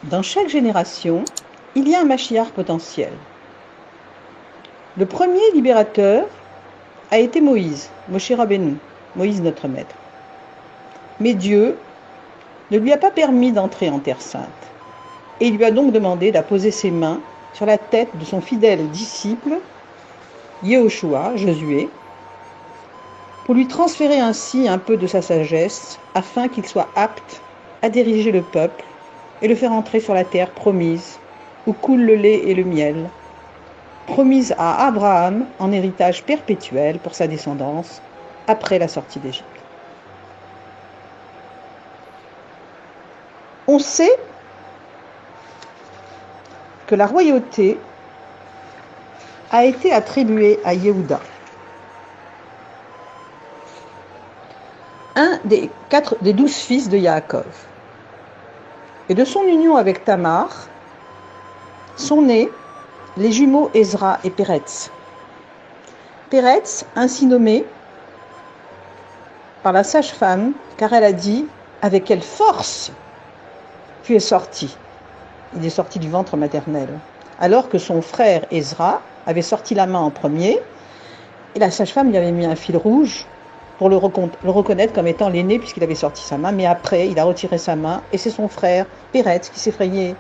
Dans chaque génération, il y a un Mashiach potentiel. Le premier libérateur a été Moïse, Moshe Rabbeinu, Moïse notre maître. Mais Dieu ne lui a pas permis d'entrer en Terre Sainte et il lui a donc demandé d'apposer ses mains sur la tête de son fidèle disciple, Yehoshua, Josué, pour lui transférer ainsi un peu de sa sagesse afin qu'il soit apte à diriger le peuple et le faire entrer sur la terre promise, où coule le lait et le miel, promise à Abraham en héritage perpétuel pour sa descendance après la sortie d'Égypte. On sait que la royauté a été attribuée à Yehuda, un des 12 fils de Yaakov. Et de son union avec Tamar sont nés les jumeaux Ezra et Péretz. Péretz, ainsi nommé par la sage-femme, car elle a dit « Avec quelle force tu es sorti ?» Il est sorti du ventre maternel. Alors que son frère Ezra avait sorti la main en premier, et la sage-femme lui avait mis un fil rouge pour le reconnaître comme étant l'aîné puisqu'il avait sorti sa main, mais après il a retiré sa main et c'est son frère Péretz qui s'est frayé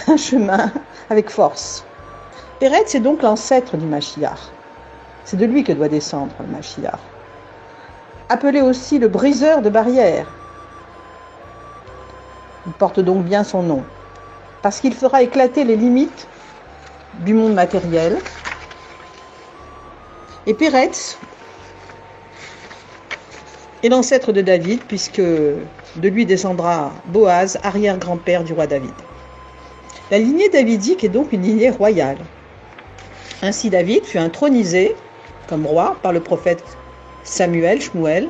un chemin avec force. Péretz est donc l'ancêtre du Mashiach. C'est de lui que doit descendre le Mashiach. Appelé aussi le briseur de barrières. Il porte donc bien son nom, parce qu'il fera éclater les limites du monde matériel. Et Péretz est l'ancêtre de David, puisque de lui descendra Boaz, arrière-grand-père du roi David. La lignée davidique est donc une lignée royale. Ainsi David fut intronisé comme roi par le prophète Shmuel,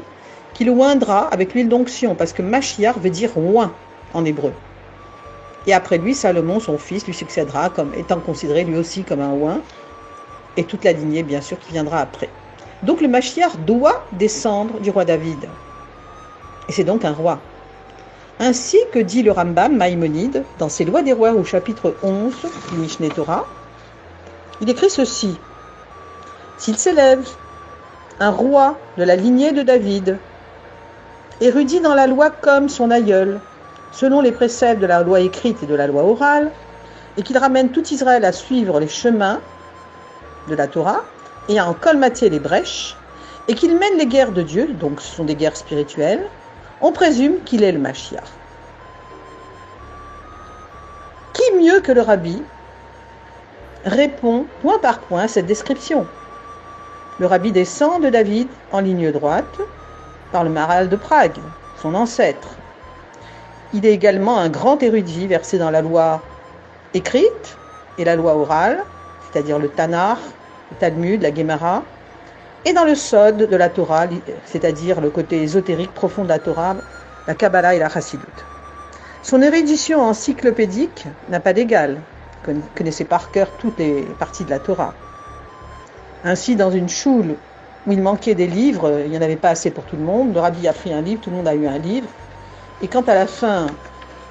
qui le oindra avec l'huile d'onction, parce que Mashiach veut dire oint en hébreu. Et après lui, Salomon, son fils, lui succédera comme étant considéré lui aussi comme un oint, et toute la lignée bien sûr qui viendra après. Donc le Mashiach doit descendre du roi David. Et c'est donc un roi. Ainsi que dit le Rambam Maïmonide dans ses Lois des rois au chapitre 11 du Mishneh Torah, il écrit ceci: s'il s'élève un roi de la lignée de David, érudit dans la loi comme son aïeul, selon les préceptes de la loi écrite et de la loi orale, et qu'il ramène tout Israël à suivre les chemins de la Torah et à en colmater les brèches, et qu'il mène les guerres de Dieu, donc ce sont des guerres spirituelles, on présume qu'il est le Mashiach. Qui mieux que le Rabbi répond point par point à cette description? Le Rabbi descend de David en ligne droite par le Maharal de Prague, son ancêtre. Il est également un grand érudit versé dans la loi écrite et la loi orale, c'est-à-dire le Tanakh, le Talmud, la Gemara, et dans le Sod de la Torah, c'est-à-dire le côté ésotérique profond de la Torah, la Kabbalah et la Chassidut. Son érudition encyclopédique n'a pas d'égal. Il connaissait par cœur toutes les parties de la Torah. Ainsi, dans une choule où il manquait des livres, il n'y en avait pas assez pour tout le monde, le Rabbi a pris un livre, tout le monde a eu un livre, et quand à la fin,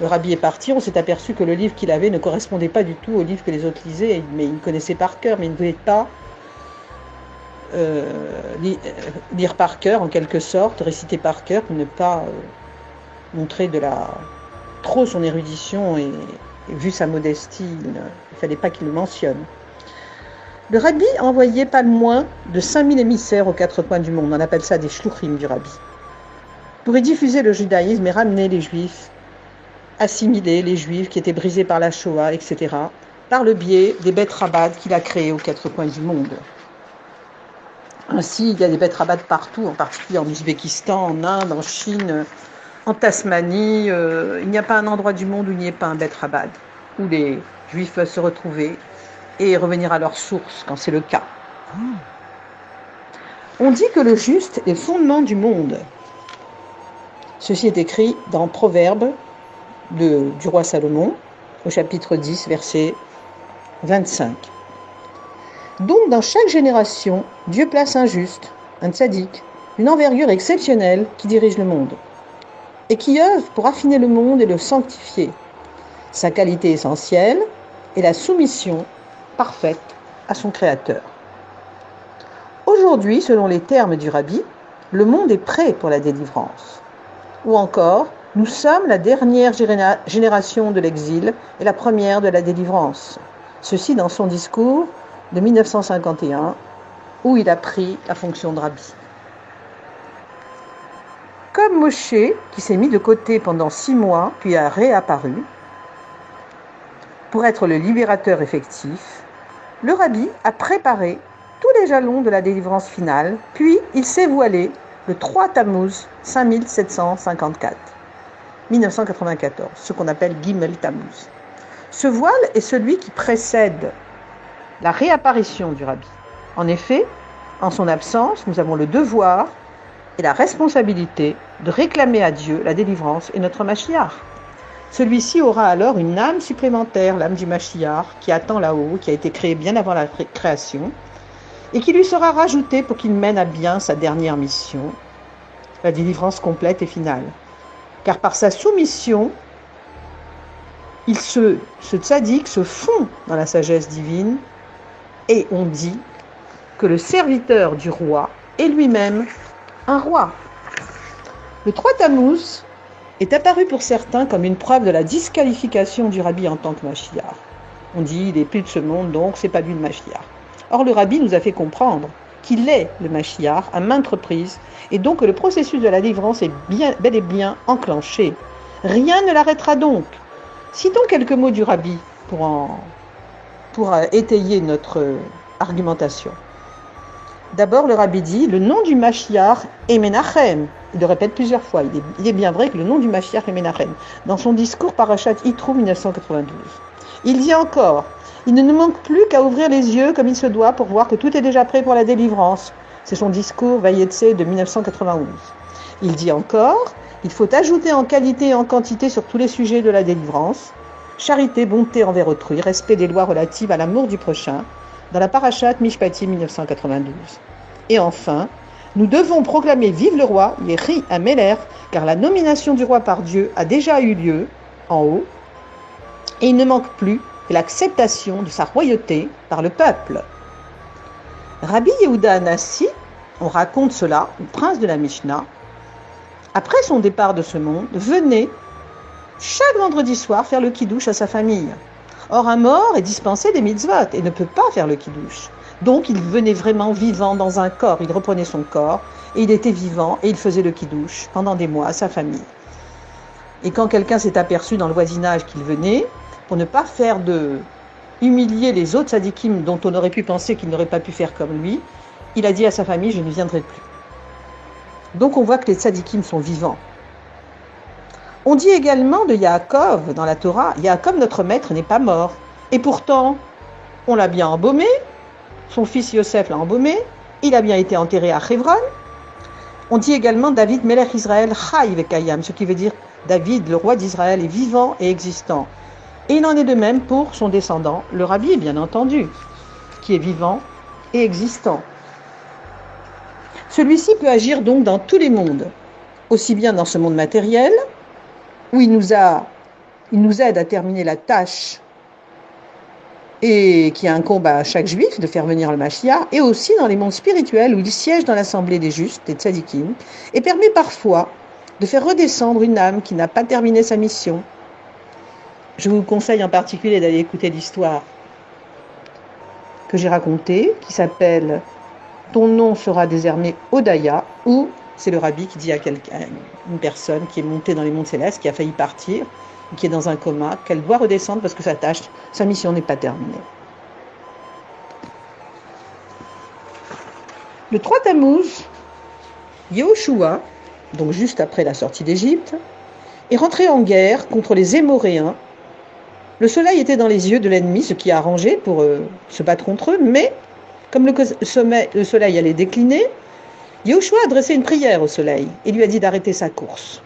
le Rabbi est parti, on s'est aperçu que le livre qu'il avait ne correspondait pas du tout au livre que les autres lisaient, mais il connaissait par cœur, mais il ne pouvait pas lire par cœur, en quelque sorte, réciter par cœur, pour ne pas montrer trop son érudition, et vu sa modestie, il ne fallait pas qu'il le mentionne. Le Rabbi a envoyé pas moins de 5000 émissaires aux 4 coins du monde, on appelle ça des shluchim du Rabbi, pour y diffuser le judaïsme et ramener les juifs, assimiler les juifs qui étaient brisés par la Shoah, etc., par le biais des beth rabbad qu'il a créés aux 4 coins du monde. Ainsi, il y a des beth rabbad partout, en particulier en Ouzbékistan, en Inde, en Chine, en Tasmanie. Il n'y a pas un endroit du monde où il n'y ait pas un beth rabbad, où les juifs peuvent se retrouver et revenir à leur source quand c'est le cas. On dit que le juste est le fondement du monde. Ceci est écrit dans Proverbes du roi Salomon, au chapitre 10, verset 25. Donc, dans chaque génération, Dieu place un juste, un tzaddik, une envergure exceptionnelle qui dirige le monde, et qui œuvre pour affiner le monde et le sanctifier. Sa qualité essentielle est la soumission parfaite à son Créateur. Aujourd'hui, selon les termes du Rabbi, le monde est prêt pour la délivrance. Ou encore, nous sommes la dernière génération de l'exil et la première de la délivrance. Ceci dans son discours de 1951, où il a pris la fonction de Rabbi. Comme Moshe, qui s'est mis de côté pendant 6 mois, puis a réapparu, pour être le libérateur effectif, le Rabbi a préparé tous les jalons de la délivrance finale, puis il s'est voilé le 3 Tammuz 5754, 1994, ce qu'on appelle Gimel Tammuz. Ce voile est celui qui précède la réapparition du Rabbi. En effet, en son absence, nous avons le devoir et la responsabilité de réclamer à Dieu la délivrance et notre Mashiach. Celui-ci aura alors une âme supplémentaire, l'âme du Mashiach, qui attend là-haut, qui a été créée bien avant la création, et qui lui sera rajoutée pour qu'il mène à bien sa dernière mission, la délivrance complète et finale. Car par sa soumission, ce tzaddik se fond dans la sagesse divine, et on dit que le serviteur du roi est lui-même un roi. Le 3 Tammuz est apparu pour certains comme une preuve de la disqualification du Rabbi en tant que Mashiach. On dit il n'est plus de ce monde, donc c'est pas lui le Mashiach. Or le Rabbi nous a fait comprendre qu'il est le Mashiach à maintes reprises, et donc que le processus de la délivrance est bel et bien enclenché. Rien ne l'arrêtera donc. Citons quelques mots du Rabbi pour étayer notre argumentation. D'abord, le Rabbi dit, le nom du Mashiach est Menachem. Il le répète plusieurs fois. Il est bien vrai que le nom du Mashiach est Menachem. Dans son discours Parashat Yitro 1992. Il dit encore, il ne nous manque plus qu'à ouvrir les yeux comme il se doit pour voir que tout est déjà prêt pour la délivrance. C'est son discours Vayetse de 1991. Il dit encore, il faut ajouter en qualité et en quantité sur tous les sujets de la délivrance, charité, bonté envers autrui, respect des lois relatives à l'amour du prochain, dans la Parashat Mishpatim 1992. Et enfin, nous devons proclamer vive le roi, Yehi Ameler, car la nomination du roi par Dieu a déjà eu lieu en haut, et il ne manque plus que l'acceptation de sa royauté par le peuple. Rabbi Yehuda Hanassi, on raconte cela, le prince de la Mishnah, après son départ de ce monde, venait chaque vendredi soir faire le kiddush à sa famille. Or, un mort est dispensé des mitzvot et ne peut pas faire le kiddush. Donc, il venait vraiment vivant dans un corps. Il reprenait son corps et il était vivant et il faisait le kiddush pendant des mois à sa famille. Et quand quelqu'un s'est aperçu dans le voisinage qu'il venait, pour ne pas faire humilier les autres tzadikim dont on aurait pu penser qu'il n'aurait pas pu faire comme lui, il a dit à sa famille, je ne viendrai plus. Donc, on voit que les tzadikim sont vivants. On dit également de Yaakov dans la Torah, Yaakov notre maître n'est pas mort. Et pourtant, on l'a bien embaumé, son fils Yosef l'a embaumé, il a bien été enterré à Hebron. On dit également David Melech Israël Chai Vekayam, ce qui veut dire David, le roi d'Israël, est vivant et existant. Et il en est de même pour son descendant, le Rabbi, bien entendu, qui est vivant et existant. Celui-ci peut agir donc dans tous les mondes, aussi bien dans ce monde matériel, où il nous aide à terminer la tâche et qui incombe à chaque juif de faire venir le Mashiach, et aussi dans les mondes spirituels où il siège dans l'assemblée des justes, des tzadikim, et permet parfois de faire redescendre une âme qui n'a pas terminé sa mission. Je vous conseille en particulier d'aller écouter l'histoire que j'ai racontée, qui s'appelle « Ton nom sera désormais Odaya » où c'est le Rabbi qui dit à une personne qui est montée dans les mondes célestes, qui a failli partir, qui est dans un coma, qu'elle doit redescendre parce que sa mission n'est pas terminée. Le 3 Tammuz, Yehoshua, donc juste après la sortie d'Égypte, est rentré en guerre contre les Émoréens. Le soleil était dans les yeux de l'ennemi, ce qui a arrangé pour se battre contre eux, mais comme le soleil allait décliner, Yehoshua a adressé une prière au soleil et lui a dit d'arrêter sa course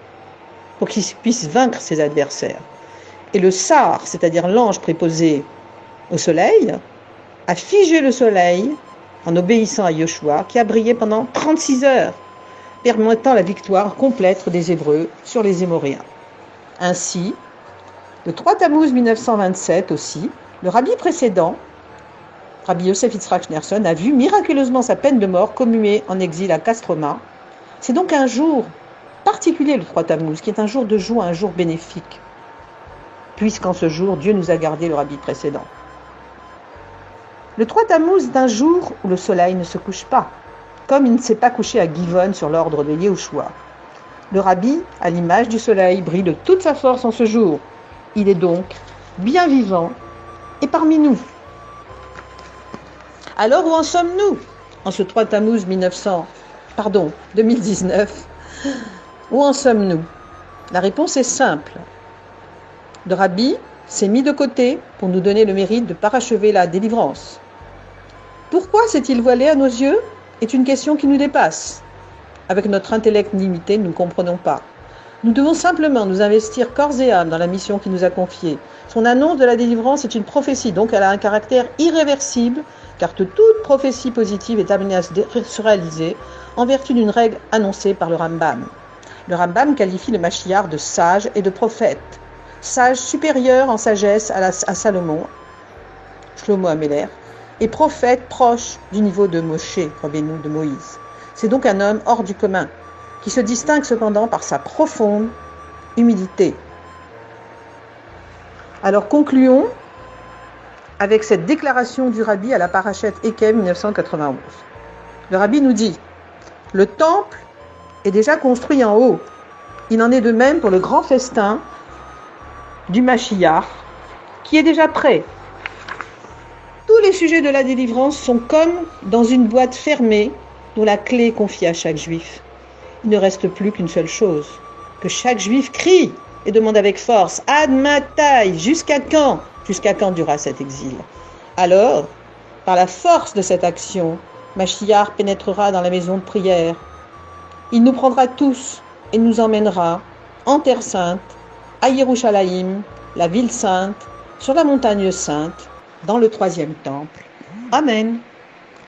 pour qu'il puisse vaincre ses adversaires. Et le Sar, c'est-à-dire l'ange préposé au soleil, a figé le soleil en obéissant à Yehoshua, qui a brillé pendant 36 heures, permettant la victoire complète des Hébreux sur les Émoréens. Ainsi, Le 3 Tammuz 1927 aussi, le rabbi précédent, Rabbi Yosef Yitzhak Schneerson, a vu miraculeusement sa peine de mort commuée en exil à Castroma. C'est donc un jour particulier, le 3 Tammuz, qui est un jour de joie, un jour bénéfique, puisqu'en ce jour, Dieu nous a gardé le rabbi précédent. Le 3 Tammuz est un jour où le soleil ne se couche pas, comme il ne s'est pas couché à Givon sur l'ordre de Yehoshua. Le rabbi, à l'image du soleil, brille de toute sa force en ce jour. Il est donc bien vivant et parmi nous. Alors où en sommes-nous en ce 3 Tammuz 2019? Où en sommes-nous? La réponse est simple. Le rabbi s'est mis de côté pour nous donner le mérite de parachever la délivrance. Pourquoi s'est-il voilé à nos yeux est une question qui nous dépasse. Avec notre intellect limité, nous ne comprenons pas. Nous devons simplement nous investir corps et âme dans la mission qu'il nous a confiée. Son annonce de la délivrance est une prophétie, donc elle a un caractère irréversible, car toute prophétie positive est amenée à se réaliser en vertu d'une règle annoncée par le Rambam. Le Rambam qualifie le Mashiach de sage et de prophète. Sage supérieur en sagesse à Salomon, Shlomo Améler, et prophète proche du niveau de Moshe, Rabbeinu, de Moïse. C'est donc un homme hors du commun, qui se distingue cependant par sa profonde humilité. Alors concluons avec cette déclaration du rabbi à la parachète Ekev 1991. Le rabbi nous dit « Le temple est déjà construit en haut. Il en est de même pour le grand festin du Mashiach qui est déjà prêt. Tous les sujets de la délivrance sont comme dans une boîte fermée dont la clé est confiée à chaque juif. Il ne reste plus qu'une seule chose, que chaque juif crie et demande avec force « Ad matai » jusqu'à quand? Jusqu'à quand durera cet exil? Alors, par la force de cette action, Mashiach pénétrera dans la maison de prière. Il nous prendra tous et nous emmènera en terre sainte, à Yerushalayim, la ville sainte, sur la montagne sainte, dans le 3e temple. Amen.